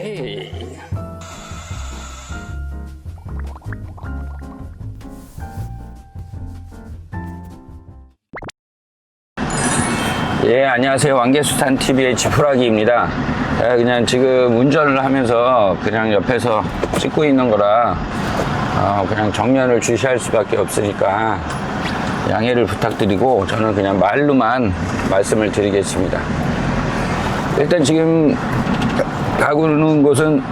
오케이. 예, 안녕하세요. 왕개수산 TV의 지푸라기입니다. 그냥 지금 운전을 하면서 그냥 옆에서 찍고 있는 거라 그냥 정면을 주시할 수밖에 없으니까 양해를 부탁드리고 저는 그냥 말로만 말씀을 드리겠습니다. 일단 지금 가고 있는 곳은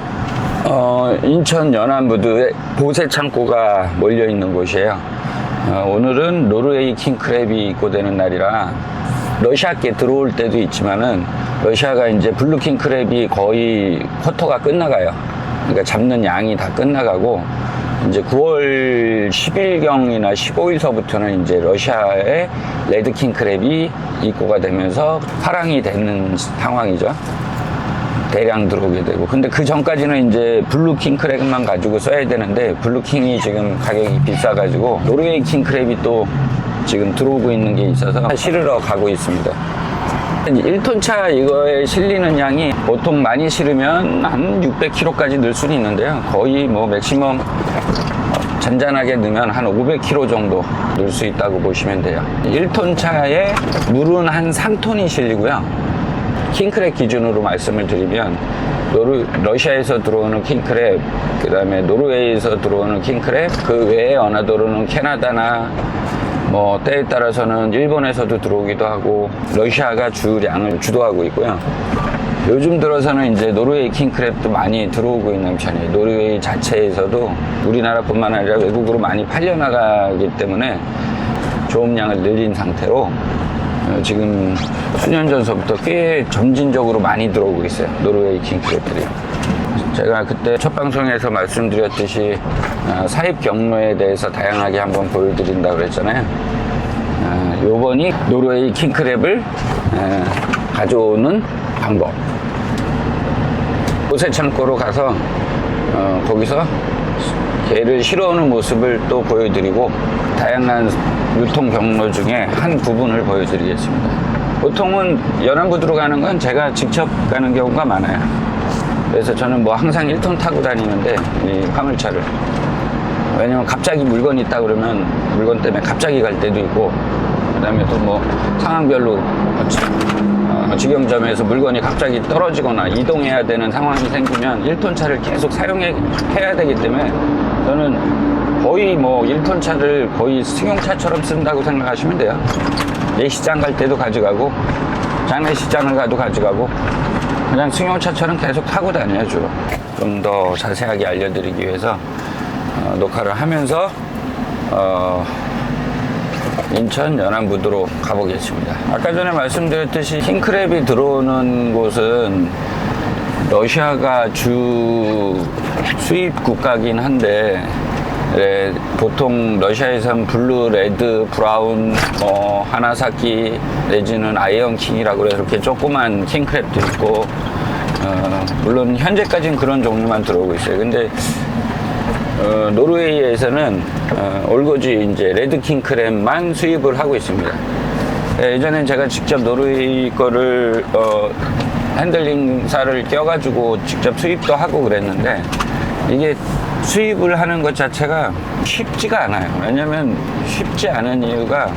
인천 연안부두에 보세 창고가 몰려 있는 곳이에요. 오늘은 노르웨이 킹크랩이 입고되는 날이라 러시아께 들어올 때도 있지만은 러시아가 이제 블루 킹크랩이 거의 쿼터가 끝나가요. 그러니까 잡는 양이 다 끝나가고 이제 9월 10일경이나 15일서부터는 이제 러시아의 레드 킹크랩이 입고가 되면서 파랑이 되는 상황이죠. 대량 들어오게 되고. 근데 그 전까지는 이제 블루 킹크랩만 가지고 써야 되는데 블루 킹이 지금 가격이 비싸가지고 노르웨이 킹크랩이 또 지금 들어오고 있는 게 있어서 실으러 가고 있습니다. 1톤 차 이거에 실리는 양이 보통 많이 실으면 한 600kg까지 넣을 수는 있는데요. 거의 뭐 맥시멈 잔잔하게 넣으면 한 500kg 정도 넣을 수 있다고 보시면 돼요. 1톤 차에 물은 한 3톤이 실리고요. 킹크랩 기준으로 말씀을 드리면 러시아에서 들어오는 킹크랩, 그 다음에 노르웨이에서 들어오는 킹크랩, 그 외에 어나더로는 캐나다나 뭐 때에 따라서는 일본에서도 들어오기도 하고 러시아가 주량을 주도하고 있고요. 요즘 들어서는 이제 노르웨이 킹크랩도 많이 들어오고 있는 편이에요. 노르웨이 자체에서도 우리나라뿐만 아니라 외국으로 많이 팔려나가기 때문에 조업량을 늘린 상태로 지금 수년 전서부터 꽤 점진적으로 많이 들어오고 있어요. 노르웨이 킹크랩들이. 제가 그때 첫 방송에서 말씀드렸듯이 사입 경로에 대해서 다양하게 한번 보여드린다고 그랬잖아요. 요번이 노르웨이 킹크랩을 가져오는 방법. 보세 창고로 가서 거기서 개를 실어오는 모습을 또 보여드리고 다양한 유통 경로 중에 한 부분을 보여드리겠습니다. 보통은 연안부두로 가는 건 제가 직접 가는 경우가 많아요. 그래서 저는 뭐 항상 1톤 타고 다니는데 이 화물차를, 왜냐면 갑자기 물건이 있다 그러면 물건 때문에 갑자기 갈 때도 있고, 그 다음에 또 뭐 상황별로 직영점에서 물건이 갑자기 떨어지거나 이동해야 되는 상황이 생기면 1톤 차를 계속 사용해야 되기 때문에 저는 거의 뭐 1톤 차를 거의 승용차처럼 쓴다고 생각하시면 돼요. 예시장 갈 때도 가져가고 장례식장을 가도 가져가고 그냥 승용차처럼 계속 타고 다녀요. 주로 좀 더 자세하게 알려드리기 위해서 녹화를 하면서 인천 연안부두로 가보겠습니다. 아까 전에 말씀드렸듯이 킹크랩이 들어오는 곳은 러시아가 주 수입 국가긴 한데 보통 러시아에선 블루, 레드, 브라운, 하나사키 내지는 아이언 킹이라고 해서 이렇게 조그만 킹크랩도 있고 물론 현재까지는 그런 종류만 들어오고 있어요. 근데 노르웨이에서는 올거지 이제 레드 킹크랩만 수입을 하고 있습니다. 예전엔 제가 직접 노르웨이 거를 핸들링사를 껴가지고 직접 수입도 하고 그랬는데 이게 수입을 하는 것 자체가 쉽지가 않아요. 왜냐면 쉽지 않은 이유가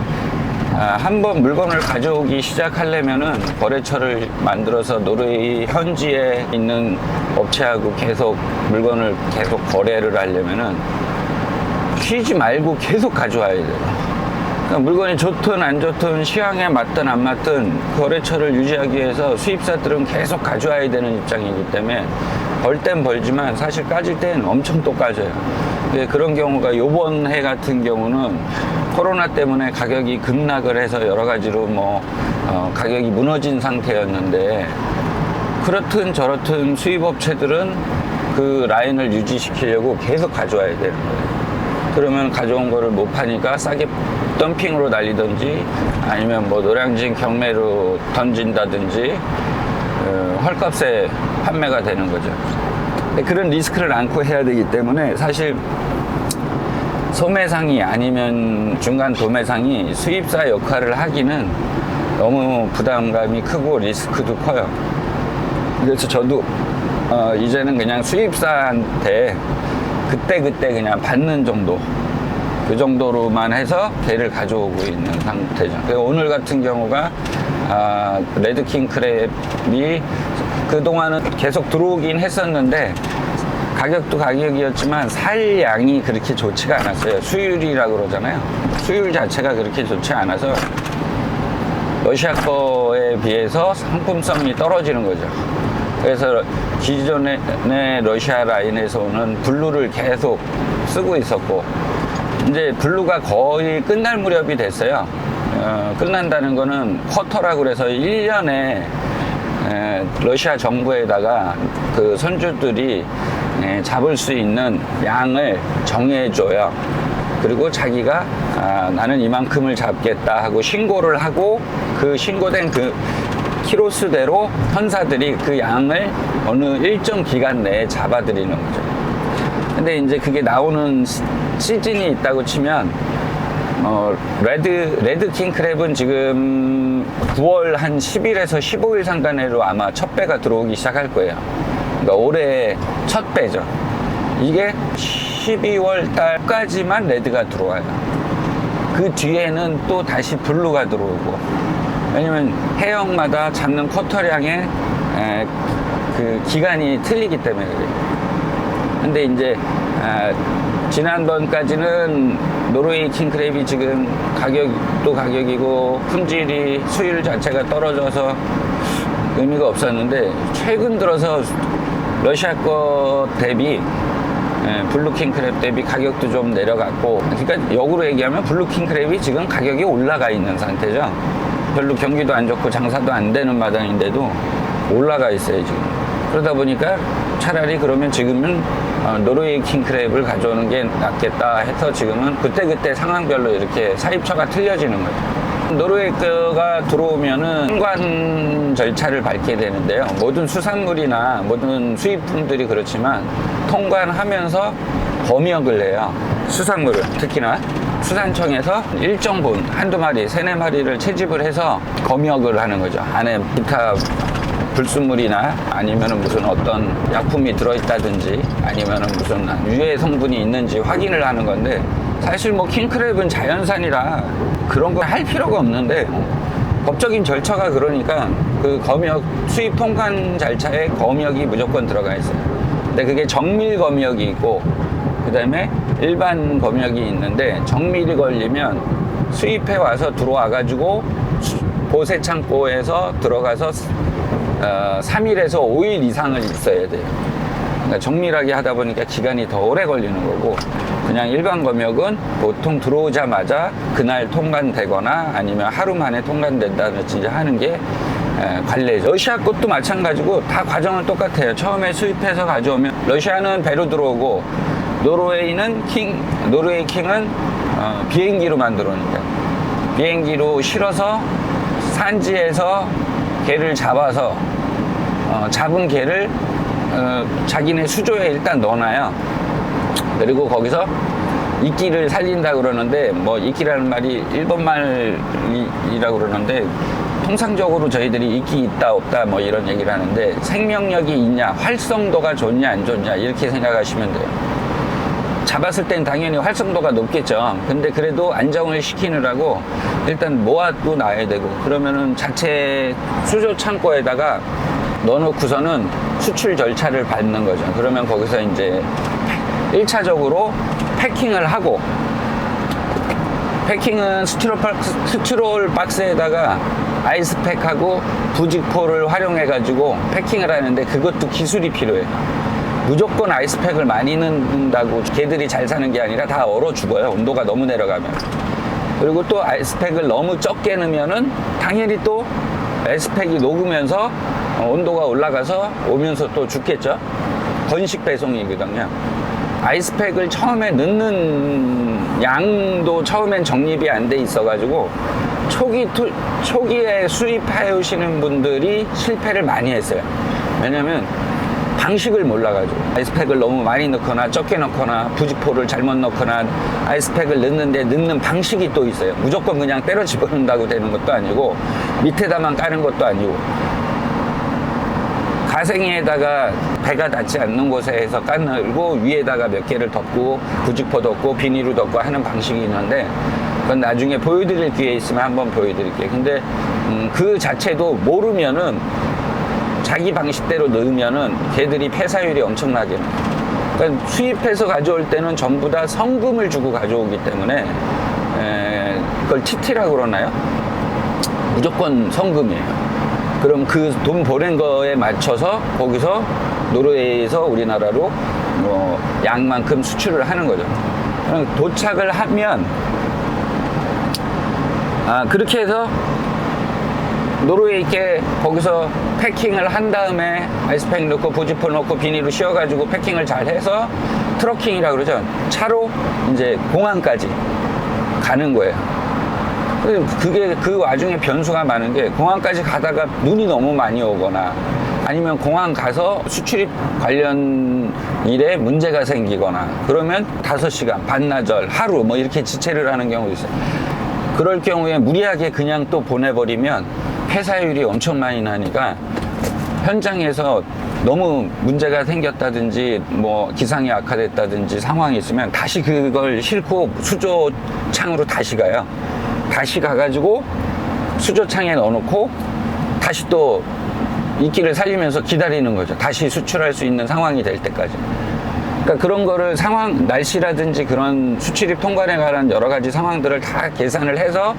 한번 물건을 가져오기 시작하려면은 거래처를 만들어서 노르웨이 현지에 있는 업체하고 계속 물건을 계속 거래를 하려면은 쉬지 말고 계속 가져와야 돼요. 그러니까 물건이 좋든 안 좋든 시황에 맞든 안 맞든 거래처를 유지하기 위해서 수입사들은 계속 가져와야 되는 입장이기 때문에 벌 땐 벌지만 사실 까질 땐 엄청 또 까져요. 근데 그런 경우가 요번 해 같은 경우는 코로나 때문에 가격이 급락을 해서 여러 가지로 가격이 무너진 상태였는데 그렇든 저렇든 수입업체들은 그 라인을 유지시키려고 계속 가져와야 되는 거예요. 그러면 가져온 거를 못 파니까 싸게 덤핑으로 날리든지 아니면 뭐 노량진 경매로 던진다든지 헐값에 판매가 되는 거죠. 그런 리스크를 안고 해야 되기 때문에 사실 소매상이 아니면 중간 도매상이 수입사 역할을 하기는 너무 부담감이 크고 리스크도 커요. 그래서 저도 이제는 그냥 수입사한테 그때 그냥 받는 정도, 그 정도로만 해서 개를 가져오고 있는 상태죠. 오늘 같은 경우가 레드킹 크랩이 그동안은 계속 들어오긴 했었는데 가격도 가격이었지만 살 양이 그렇게 좋지가 않았어요. 수율이라고 그러잖아요. 수율 자체가 그렇게 좋지 않아서 러시아 거에 비해서 상품성이 떨어지는 거죠. 그래서 기존의 러시아 라인에서 오는 블루를 계속 쓰고 있었고, 이제 블루가 거의 끝날 무렵이 됐어요. 끝난다는 거는 쿼터라고 그래서 1년에 러시아 정부에다가 그 선주들이 잡을 수 있는 양을 정해줘요. 그리고 자기가 나는 이만큼을 잡겠다 하고 신고를 하고, 그 신고된 그 키로수대로 현사들이 그 양을 어느 일정 기간 내에 잡아들이는 거죠. 근데 이제 그게 나오는 시즌이 있다고 치면 레드킹 크랩은 지금 9월 한 10일에서 15일 상간으로 아마 첫 배가 들어오기 시작할 거예요. 그러니까 올해 첫 배죠. 이게 12월 달까지만 레드가 들어와요. 그 뒤에는 또 다시 블루가 들어오고, 왜냐면 해역마다 잡는 쿼터량의 그 기간이 틀리기 때문에 그래요. 근데 이제 지난번까지는 노르웨이 킹크랩이 지금 가격도 가격이고 품질이 수율 자체가 떨어져서 의미가 없었는데, 최근 들어서 러시아 거 대비 블루 킹크랩 대비 가격도 좀 내려갔고, 그러니까 역으로 얘기하면 블루 킹크랩이 지금 가격이 올라가 있는 상태죠. 별로 경기도 안 좋고 장사도 안 되는 마당인데도 올라가 있어요 지금. 그러다 보니까 차라리 그러면 지금은 노르웨이 킹크랩을 가져오는 게 낫겠다 해서 지금은 그때 상황별로 이렇게 사입처가 틀려지는 거죠. 노르웨이 거가 들어오면은 통관 절차를 밟게 되는데요. 모든 수산물이나 모든 수입품들이 그렇지만 통관하면서 검역을 해요. 수산물을 특히나 수산청에서 일정 분, 한두 마리, 세네 마리를 채집을 해서 검역을 하는 거죠. 안에 기타 불순물이나 아니면은 무슨 어떤 약품이 들어있다든지 아니면은 무슨 유해 성분이 있는지 확인을 하는 건데, 사실 뭐 킹크랩은 자연산이라 그런 거 할 필요가 없는데 법적인 절차가 그러니까 그 검역, 수입 통관 절차에 검역이 무조건 들어가 있어요. 근데 그게 정밀 검역이 있고 그 다음에 일반 검역이 있는데, 정밀이 걸리면 수입해 와서 들어와 가지고 보세 창고에서 들어가서 3일에서 5일 이상을 있어야 돼요. 그러니까 정밀하게 하다 보니까 기간이 더 오래 걸리는 거고, 그냥 일반 검역은 보통 들어오자마자 그날 통관되거나 아니면 하루 만에 통관된다든지 하는 게 관례죠. 러시아 것도 마찬가지고 다 과정은 똑같아요. 처음에 수입해서 가져오면 러시아는 배로 들어오고, 노르웨이 킹은 비행기로 만들어오니까 비행기로 실어서 산지에서 개를 잡아서 잡은 개를 자기네 수조에 일단 넣어놔요. 그리고 거기서 이끼를 살린다 그러는데, 뭐 이끼라는 말이 일본 말이라고 그러는데, 통상적으로 저희들이 이끼 있다 없다 뭐 이런 얘기를 하는데, 생명력이 있냐, 활성도가 좋냐 안 좋냐 이렇게 생각하시면 돼요. 잡았을 땐 당연히 활성도가 높겠죠. 근데 그래도 안정을 시키느라고 일단 모아도 놔야 되고, 그러면은 자체 수조 창고에다가 넣어놓고서는 수출 절차를 밟는 거죠. 그러면 거기서 이제 1차적으로 패킹을 하고, 패킹은 스티롤 박스에다가 아이스팩하고 부직포를 활용해 가지고 패킹을 하는데, 그것도 기술이 필요해요. 무조건 아이스팩을 많이 넣는다고 개들이 잘 사는 게 아니라 다 얼어 죽어요. 온도가 너무 내려가면. 그리고 또 아이스팩을 너무 적게 넣으면은 당연히 또 아이스팩이 녹으면서 온도가 올라가서 오면서 또 죽겠죠. 건식 배송이거든요. 아이스팩을 처음에 넣는 양도 처음엔 정립이 안 돼 있어가지고 초기에 수입해 오시는 분들이 실패를 많이 했어요. 왜냐면 방식을 몰라가지고 아이스팩을 너무 많이 넣거나 적게 넣거나 부직포를 잘못 넣거나 아이스팩을 넣는데 넣는 방식이 또 있어요. 무조건 그냥 때려 집어넣는다고 되는 것도 아니고 밑에다만 까는 것도 아니고 가생이에다가 배가 닿지 않는 곳에서 까늘고 위에다가 몇 개를 덮고 부직포 덮고 비닐로 덮고 하는 방식이 있는데 그건 나중에 보여드릴 기회 있으면 한번 보여드릴게요. 근데 그 자체도 모르면은 자기 방식대로 넣으면은 걔들이 폐사율이 엄청나게 나요. 그러니까 수입해서 가져올 때는 전부 다 성금을 주고 가져오기 때문에 그걸 TT라고 그러나요? 무조건 성금이에요. 그럼 그 돈 보낸 거에 맞춰서 거기서 노르웨이에서 우리나라로 양만큼 수출을 하는 거죠. 그럼 도착을 하면 그렇게 해서 노르웨이께 거기서 패킹을 한 다음에 아이스팩 넣고 부직포 넣고 비닐로 씌워가지고 패킹을 잘 해서 트러킹이라고 그러죠. 차로 이제 공항까지 가는 거예요. 그게 그 와중에 변수가 많은 게 공항까지 가다가 눈이 너무 많이 오거나 아니면 공항 가서 수출입 관련 일에 문제가 생기거나 그러면 5시간, 반나절, 하루 뭐 이렇게 지체를 하는 경우도 있어요. 그럴 경우에 무리하게 그냥 또 보내버리면 폐사율이 엄청 많이 나니까 현장에서 너무 문제가 생겼다든지 뭐 기상이 악화됐다든지 상황이 있으면 다시 그걸 싣고 수조창으로 다시 가요. 다시 가가지고 수조창에 넣어놓고 다시 또 이끼를 살리면서 기다리는 거죠. 다시 수출할 수 있는 상황이 될 때까지. 그러니까 그런 거를 날씨라든지 그런 수출입 통관에 관한 여러 가지 상황들을 다 계산을 해서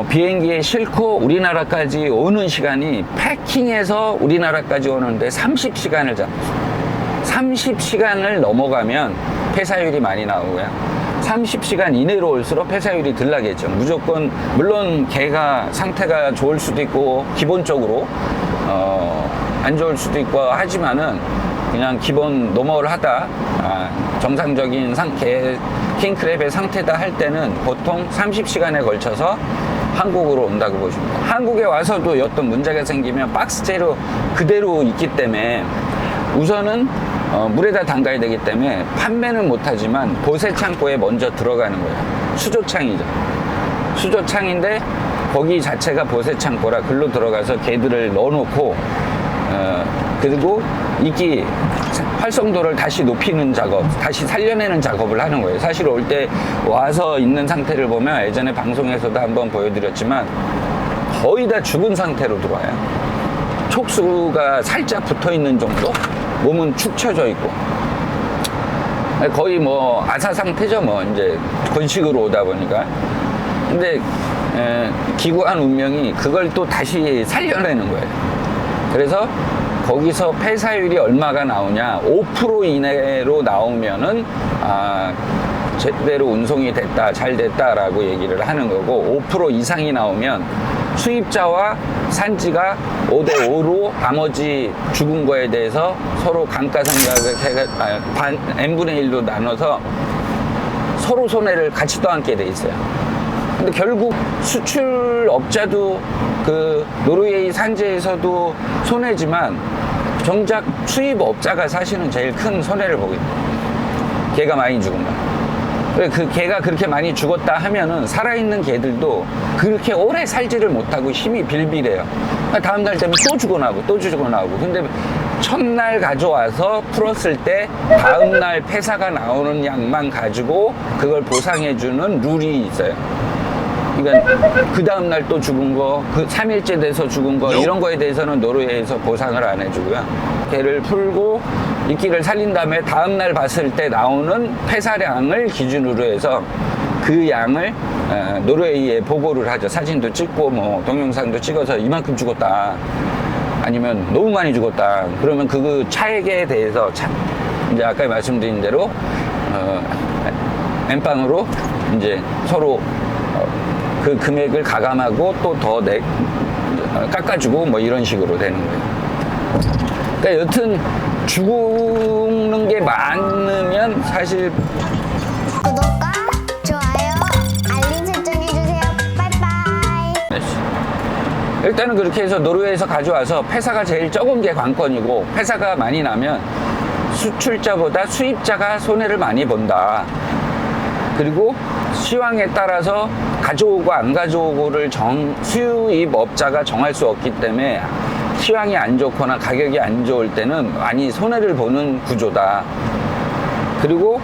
비행기에 싣고 우리나라까지 오는 시간이 패킹해서 우리나라까지 오는데 30시간을 잡았어요. 30시간을 넘어가면 폐사율이 많이 나오고요. 30시간 이내로 올수록 폐사율이 덜 나겠죠. 무조건 물론 개가 상태가 좋을 수도 있고 기본적으로 안 좋을 수도 있고 하지만은 그냥 기본 노멀 하다 정상적인 개 킹크랩의 상태다 할 때는 보통 30시간에 걸쳐서 한국으로 온다고 보시면 돼요. 한국에 와서도 어떤 문제가 생기면 박스째로 그대로 있기 때문에 우선은 물에다 담가야 되기 때문에 판매는 못하지만 보세 창고에 먼저 들어가는 거예요. 수조창이죠. 수조창인데 거기 자체가 보세 창고라 글로 들어가서 개들을 넣어놓고 그리고 이끼 활성도를 다시 높이는 작업, 다시 살려내는 작업을 하는 거예요. 사실 올 때 와서 있는 상태를 보면 예전에 방송에서도 한번 보여드렸지만 거의 다 죽은 상태로 들어와요. 촉수가 살짝 붙어 있는 정도? 몸은 축 처져 있고. 거의 뭐 아사 상태죠, 뭐 이제 건식으로 오다 보니까. 근데 기구한 운명이 그걸 또 다시 살려내는 거예요. 그래서 거기서 폐사율이 얼마가 나오냐, 5% 이내로 나오면은 제대로 운송이 됐다, 잘 됐다라고 얘기를 하는 거고, 5% 이상이 나오면 수입자와 산지가 5대5로 나머지 죽은 거에 대해서 서로 감가상각을 n분의 1로 나눠서 서로 손해를 같이 떠안게 돼 있어요. 근데 결국 수출업자도 그 노르웨이 산지에서도 손해지만 정작 수입업자가 사실은 제일 큰 손해를 보게 돼요. 개가 많이 죽은 거. 그 개가 그렇게 많이 죽었다 하면은 살아있는 개들도 그렇게 오래 살지를 못하고 힘이 빌빌해요. 다음날 되면 또 죽어나고 또 죽어나고. 근데 첫날 가져와서 풀었을 때 다음날 폐사가 나오는 양만 가지고 그걸 보상해주는 룰이 있어요. 그러니까 그 다음날 또 죽은 거, 그 3일째 돼서 죽은 거 이런 거에 대해서는 노르웨이에서 보상을 안 해주고요. 개를 풀고 이끼를 살린 다음에 다음날 봤을 때 나오는 폐사량을 기준으로 해서 그 양을 노르웨이에 보고를 하죠. 사진도 찍고 뭐 동영상도 찍어서 이만큼 죽었다, 아니면 너무 많이 죽었다. 그러면 그 차액에 대해서 이제 아까 말씀드린 대로 엠빵으로 이제 서로 그 금액을 가감하고 또 더 깎아주고 뭐 이런 식으로 되는 거예요. 그러니까 여튼 죽는 게 많으면 사실 구독과 좋아요, 알림 설정해주세요. 빠이빠이. 네. 일단은 그렇게 해서 노르웨이에서 가져와서 폐사가 제일 적은 게 관건이고, 폐사가 많이 나면 수출자보다 수입자가 손해를 많이 본다. 그리고 시황에 따라서 가져오고 안 가져오고를 수입업자가 정할 수 없기 때문에 시황이 안 좋거나 가격이 안 좋을 때는 많이 손해를 보는 구조다. 그리고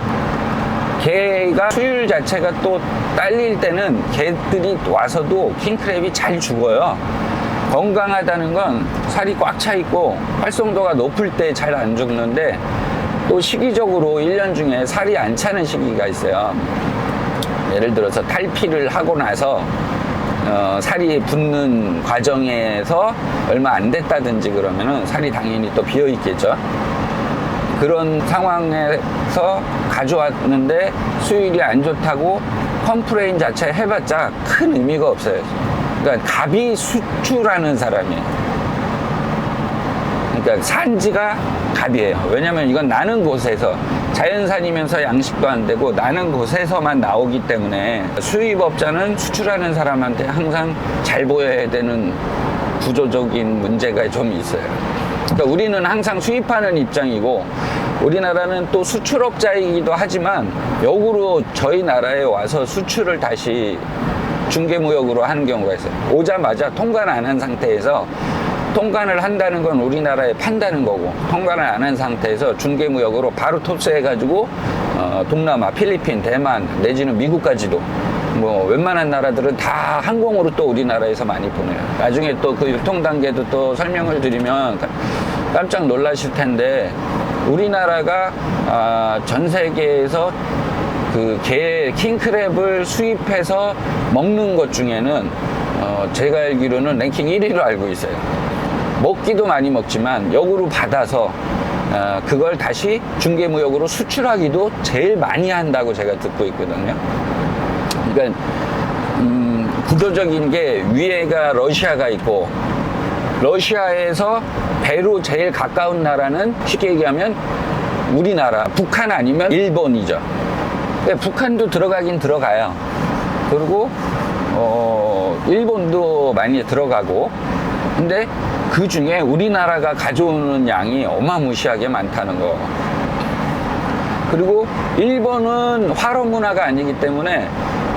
게가 수율 자체가 또 딸릴 때는 게들이 와서도 킹크랩이 잘 죽어요. 건강하다는 건 살이 꽉 차 있고 활성도가 높을 때 잘 안 죽는데, 또 시기적으로 1년 중에 살이 안 차는 시기가 있어요. 예를 들어서 탈피를 하고 나서 살이 붙는 과정에서 얼마 안 됐다든지 그러면은 살이 당연히 또 비어 있겠죠. 그런 상황에서 가져왔는데 수율이 안 좋다고 컴플레인 자체 해봤자 큰 의미가 없어요. 그러니까 갑이 수출하는 사람이에요. 그러니까 산지가 갑이에요. 왜냐면 이건 나는 곳에서, 자연산이면서 양식도 안 되고 나는 곳에서만 나오기 때문에 수입업자는 수출하는 사람한테 항상 잘 보여야 되는 구조적인 문제가 좀 있어요. 그러니까 우리는 항상 수입하는 입장이고, 우리나라는 또 수출업자이기도 하지만 역으로 저희 나라에 와서 수출을 다시 중개무역으로 하는 경우가 있어요. 오자마자 통관 안 한 상태에서, 통관을 한다는 건 우리나라에 판다는 거고, 통관을 안 한 상태에서 중개무역으로 바로 톱스해가지고 동남아, 필리핀, 대만 내지는 미국까지도 뭐 웬만한 나라들은 다 항공으로 또 우리나라에서 많이 보내요. 나중에 또 그 유통 단계도 또 설명을 드리면 깜짝 놀라실 텐데, 우리나라가 전 세계에서 그 게 킹크랩을 수입해서 먹는 것 중에는 제가 알기로는 랭킹 1위로 알고 있어요. 먹기도 많이 먹지만 역으로 받아서 그걸 다시 중개무역으로 수출하기도 제일 많이 한다고 제가 듣고 있거든요. 그러니까 구조적인 게, 위에가 러시아가 있고, 러시아에서 배로 제일 가까운 나라는 쉽게 얘기하면 우리나라, 북한 아니면 일본이죠. 북한도 들어가긴 들어가요. 그리고 일본도 많이 들어가고, 근데 그 중에 우리나라가 가져오는 양이 어마무시하게 많다는 거. 그리고 일본은 활어 문화가 아니기 때문에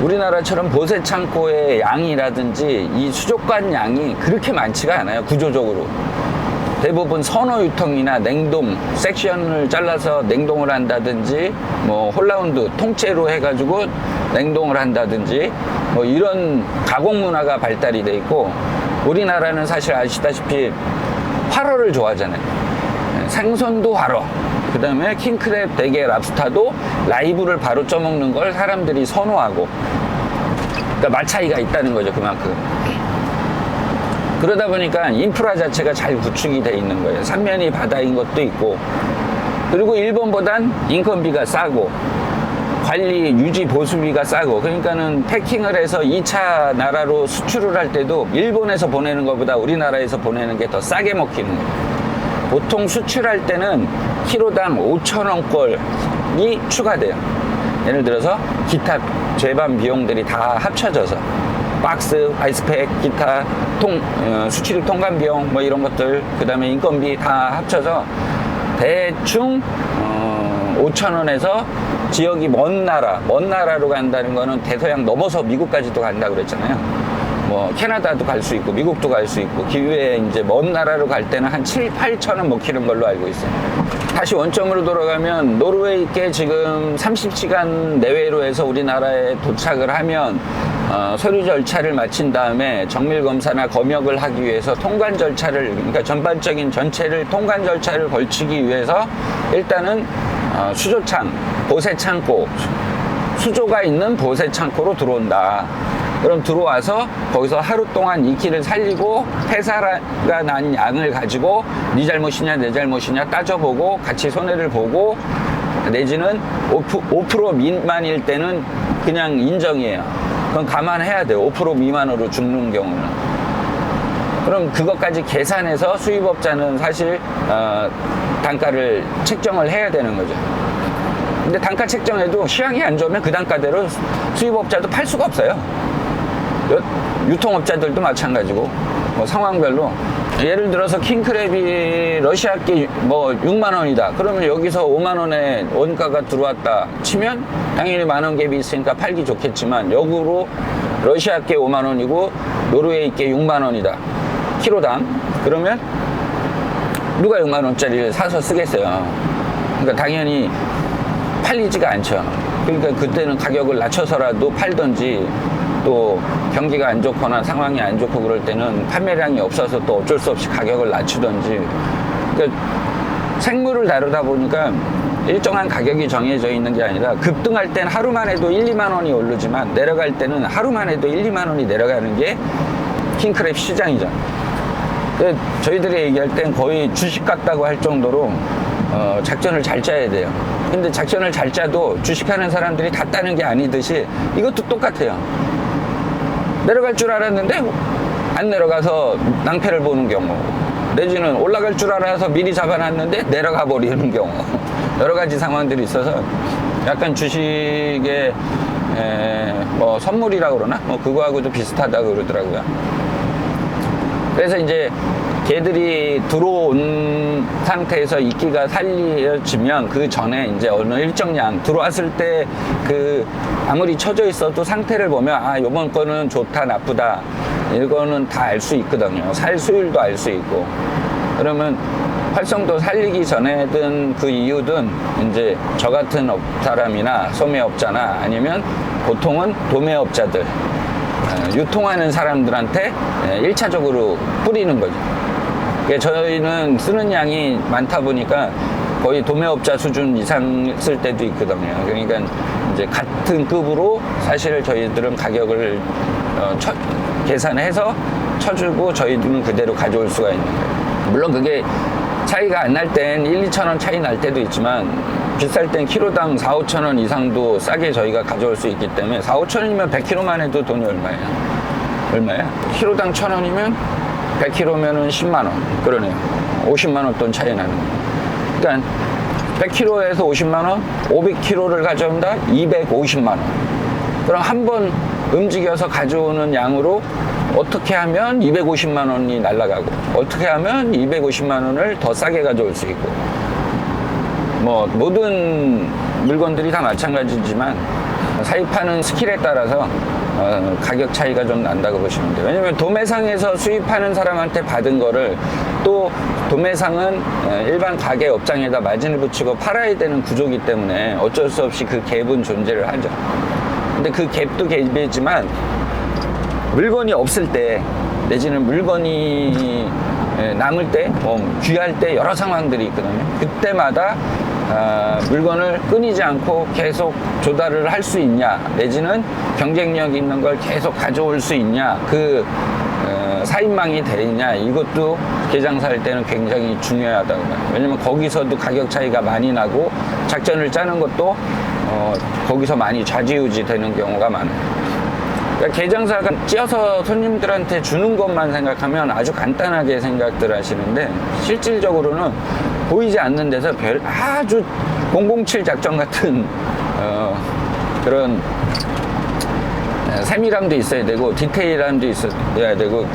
우리나라처럼 보세 창고의 양이라든지 이 수족관 양이 그렇게 많지가 않아요, 구조적으로. 대부분 선호 유통이나 냉동, 섹션을 잘라서 냉동을 한다든지, 뭐 홀라운드 통째로 해가지고 냉동을 한다든지, 뭐 이런 가공 문화가 발달이 돼 있고, 우리나라는 사실 아시다시피 활어를 좋아하잖아요. 생선도 활어, 그 다음에 킹크랩, 대게, 랍스타도 라이브를 바로 쪄먹는 걸 사람들이 선호하고, 그러니까 맛 차이가 있다는 거죠, 그만큼. 그러다 보니까 인프라 자체가 잘 구축이 돼 있는 거예요. 삼면이 바다인 것도 있고, 그리고 일본보단 인건비가 싸고 관리 유지 보수비가 싸고, 그러니까는 패킹을 해서 2차 나라로 수출을 할 때도 일본에서 보내는 것보다 우리나라에서 보내는 게 더 싸게 먹히는 거예요. 보통 수출할 때는 키로당 5,000원꼴이 추가돼요. 예를 들어서 기타 제반 비용들이 다 합쳐져서 박스, 아이스팩, 기타 수출 통관 비용 뭐 이런 것들, 그 다음에 인건비 다 합쳐서 대충 5,000원에서 지역이 먼 나라로 간다는 거는 대서양 넘어서 미국까지도 간다고 그랬잖아요. 뭐 캐나다도 갈 수 있고 미국도 갈 수 있고, 기회에 이제 먼 나라로 갈 때는 한 7,000~8,000원 먹히는 걸로 알고 있어요. 다시 원점으로 돌아가면, 노르웨이께 지금 30시간 내외로 해서 우리나라에 도착을 하면 서류 절차를 마친 다음에 정밀 검사나 검역을 하기 위해서 통관 절차를, 그러니까 전반적인 전체를 통관 절차를 걸치기 위해서 일단은 수조창, 보세 창고, 수조가 있는 보세 창고로 들어온다. 그럼 들어와서 거기서 하루 동안 익히를 살리고 폐사가 난 양을 가지고 네 잘못이냐 내 잘못이냐 따져보고 같이 손해를 보고, 내지는 5% 미만일 때는 그냥 인정이에요. 그건 감안해야 돼요. 5% 미만으로 죽는 경우는. 그럼 그것까지 계산해서 수입업자는 사실 단가를 책정을 해야 되는 거죠. 근데 단가 책정해도 시황이 안 좋으면 그 단가대로 수입업자도 팔 수가 없어요. 유통업자들도 마찬가지고, 뭐 상황별로. 예를 들어서 킹크랩이 러시아께 뭐 6만 원이다. 그러면 여기서 5만 원에 원가가 들어왔다 치면 당연히 만원 갭이 있으니까 팔기 좋겠지만, 역으로 러시아께 5만 원이고 노르웨이께 6만 원이다. 키로당. 그러면 누가 6만 원짜리를 사서 쓰겠어요. 그러니까 당연히 팔리지가 않죠. 그러니까 그때는 가격을 낮춰서라도 팔던지, 또 경기가 안 좋거나 상황이 안 좋고 그럴 때는 판매량이 없어서 또 어쩔 수 없이 가격을 낮추던지. 그러니까 생물을 다루다 보니까 일정한 가격이 정해져 있는 게 아니라, 급등할 땐 하루만 해도 1, 2만 원이 오르지만 내려갈 때는 하루만 해도 1, 2만 원이 내려가는 게 킹크랩 시장이죠. 저희들이 얘기할 땐 거의 주식 같다고 할 정도로 작전을 잘 짜야 돼요. 근데 작전을 잘 짜도 주식하는 사람들이 다 따는 게 아니듯이 이것도 똑같아요. 내려갈 줄 알았는데 안 내려가서 낭패를 보는 경우, 내지는 올라갈 줄 알아서 미리 잡아놨는데 내려가 버리는 경우, 여러 가지 상황들이 있어서 약간 주식의 뭐 선물이라고 그러나 뭐 그거하고도 비슷하다고 그러더라고요. 그래서 이제 개들이 들어온 상태에서 이끼가 살려지면 그 전에 이제 어느 일정량 들어왔을 때 그 아무리 쳐져 있어도 상태를 보면, 아, 요번 거는 좋다 나쁘다 이거는 다 알 수 있거든요. 살 수율도 알 수 있고. 그러면 활성도 살리기 전에든 그 이유든 이제 저 같은 사람이나 소매업자나 아니면 보통은 도매업자들, 유통하는 사람들한테 1차적으로 뿌리는 거죠. 저희는 쓰는 양이 많다 보니까 거의 도매업자 수준 이상 쓸 때도 있거든요. 그러니까 이제 같은 급으로 사실 저희들은 가격을 계산해서 쳐주고 저희들은 그대로 가져올 수가 있는 거예요. 물론 그게 차이가 안 날 땐 1, 2천 원 차이 날 때도 있지만, 비쌀 땐 키로당 4, 5천 원 이상도 싸게 저희가 가져올 수 있기 때문에, 4, 5천 원이면 100kg만 해도 돈이 얼마예요? 얼마야? 키로당 1,000원이면 100kg면은 10만 원. 그러네요. 50만 원 돈 차이 나는 거예요. 그러니까 100kg에서 50만 원, 500kg를 가져온다? 250만 원. 그럼 한 번 움직여서 가져오는 양으로 어떻게 하면 250만 원이 날아가고, 어떻게 하면 250만 원을 더 싸게 가져올 수 있고, 뭐 모든 물건들이 다 마찬가지지만 사입하는 스킬에 따라서 가격 차이가 좀 난다고 보시면 돼요. 왜냐면 도매상에서 수입하는 사람한테 받은 거를 또 도매상은 일반 가게 업장에다 마진을 붙이고 팔아야 되는 구조이기 때문에 어쩔 수 없이 그 갭은 존재를 하죠. 근데 그 갭도 갭이지만 물건이 없을 때, 내지는 물건이 남을 때, 뭐 귀할 때 여러 상황들이 있거든요. 그때마다 물건을 끊이지 않고 계속 조달을 할 수 있냐, 내지는 경쟁력 있는 걸 계속 가져올 수 있냐, 그 사인망이 되느냐, 이것도 게장사할 때는 굉장히 중요하다고 봐요. 왜냐면 거기서도 가격 차이가 많이 나고, 작전을 짜는 것도 거기서 많이 좌지우지 되는 경우가 많아요. 그러니까 게장사가 찌어서 손님들한테 주는 것만 생각하면 아주 간단하게 생각들 하시는데, 실질적으로는 보이지 않는 데서 아주 007 작전 같은 그런 세밀함도 있어야 되고 디테일함도 있어야 되고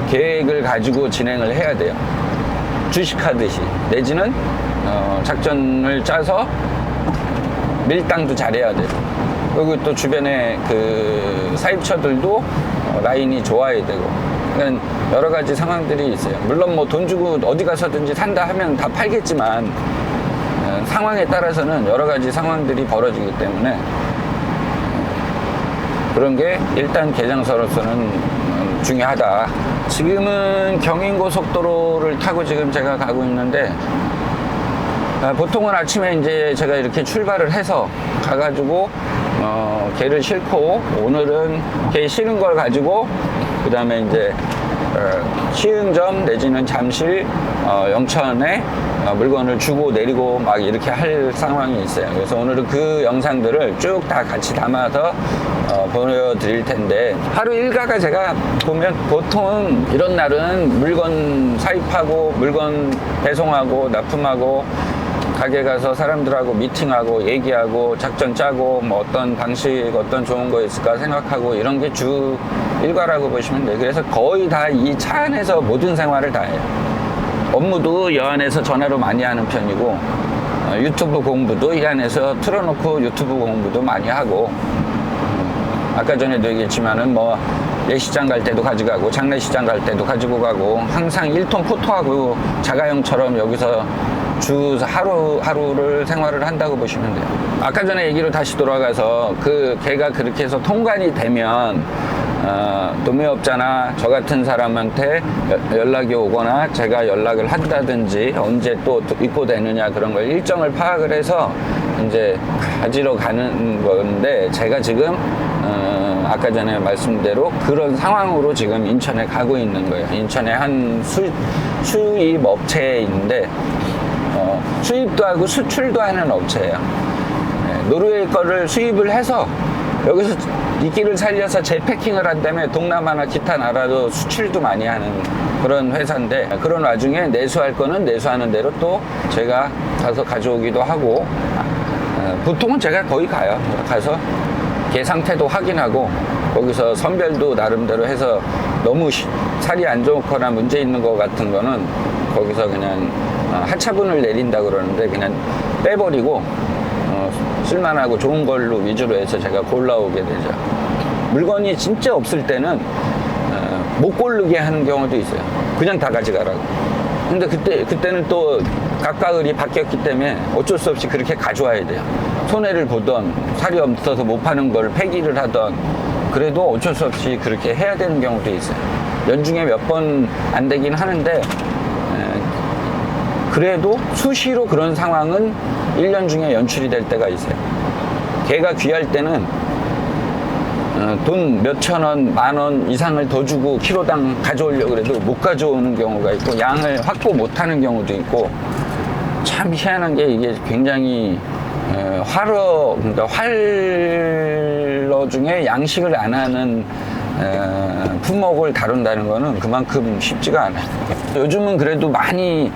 계획을 가지고 진행을 해야 돼요. 주식하듯이. 내지는 작전을 짜서 밀당도 잘해야 되고, 그리고 또 주변에 그 사입처들도 라인이 좋아야 되고, 그러니까 여러 가지 상황들이 있어요. 물론 뭐 돈 주고 어디 가서든지 산다 하면 다 팔겠지만 상황에 따라서는 여러 가지 상황들이 벌어지기 때문에 그런 게 일단 게장사로서는 중요하다. 지금은 경인고속도로를 타고 지금 제가 가고 있는데, 보통은 아침에 이제 제가 이렇게 출발을 해서 가가지고 개를 싣고, 오늘은 개 실은 걸 가지고 그 다음에 이제 시흥점 내지는 잠실, 영천에 물건을 주고 내리고 막 이렇게 할 상황이 있어요. 그래서 오늘은 그 영상들을 쭉 다 같이 담아서 보여드릴 텐데, 하루 일과가 제가 보면 보통 이런 날은 물건 사입하고 물건 배송하고 납품하고 가게 가서 사람들하고 미팅하고 얘기하고 작전 짜고 뭐 어떤 방식, 어떤 좋은 거 있을까 생각하고, 이런 게 주 일과라고 보시면 돼요. 그래서 거의 다 이 차 안에서 모든 생활을 다 해요. 업무도 이 안에서 전화로 많이 하는 편이고, 유튜브 공부도 이 안에서 틀어놓고 유튜브 공부도 많이 하고, 아까 전에도 얘기했지만은 뭐 예시장 갈 때도 가져가고 장례시장 갈 때도 가지고 가고 항상 1톤 포토하고 자가용처럼 여기서 주 하루를 생활을 한다고 보시면 돼요. 아까 전에 얘기로 다시 돌아가서 그 개가 그렇게 해서 통관이 되면 도매업자나 저 같은 사람한테 연락이 오거나 제가 연락을 한다든지 언제 또 입고되느냐 그런 걸 일정을 파악을 해서 이제 가지러 가는 건데 제가 지금 아까 전에 말씀대로 그런 상황으로 지금 인천에 가고 있는 거예요. 인천에 한 수입 업체인데 수입도 하고 수출도 하는 업체예요. 노르웨이 거를 수입을 해서 여기서 이끼를 살려서 재패킹을 한다음에 동남아나 기타 나라도 수출도 많이 하는 그런 회사인데 그런 와중에 내수할 거는 내수하는 대로 또 제가 가서 가져오기도 하고 보통은 제가 거의 가서 개 상태도 확인하고 거기서 선별도 나름대로 해서 너무 살이 안 좋거나 문제 있는 것 같은 거는 거기서 그냥 하차분을 내린다 그러는데 그냥 빼버리고 쓸만하고 좋은 걸로 위주로 해서 제가 골라오게 되죠. 물건이 진짜 없을 때는 못 고르게 하는 경우도 있어요. 그냥 다 가져가라고. 근데 그때는 또 각가을이 바뀌었기 때문에 어쩔 수 없이 그렇게 가져와야 돼요. 손해를 보던 살이 없어서 못 파는 걸 폐기를 하던 그래도 어쩔 수 없이 그렇게 해야 되는 경우도 있어요. 연중에 몇 번 안 되긴 하는데 그래도 수시로 그런 상황은 1년 중에 연출이 될 때가 있어요. 개가 귀할 때는 돈 몇천 원, 만 원 이상을 더 주고 키로당 가져오려고 해도 못 가져오는 경우가 있고 양을 확보 못하는 경우도 있고 참 희한한 게 이게 굉장히 그러니까 활러 중에 양식을 안 하는 품목을 다룬다는 거는 그만큼 쉽지가 않아요. 요즘은 그래도 많이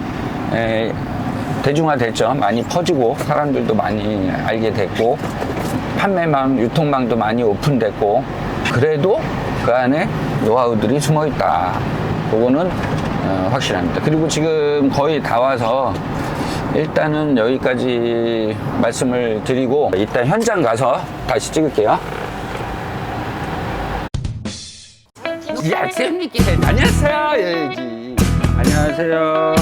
대중화됐죠. 많이 퍼지고 사람들도 많이 알게 됐고 판매망, 유통망도 많이 오픈됐고 그래도 그 안에 노하우들이 숨어 있다. 그거는 확실합니다. 그리고 지금 거의 다 와서 일단은 여기까지 말씀을 드리고 이따 현장 가서 다시 찍을게요. 야, 쌤님께 안녕하세요. 여기. 안녕하세요.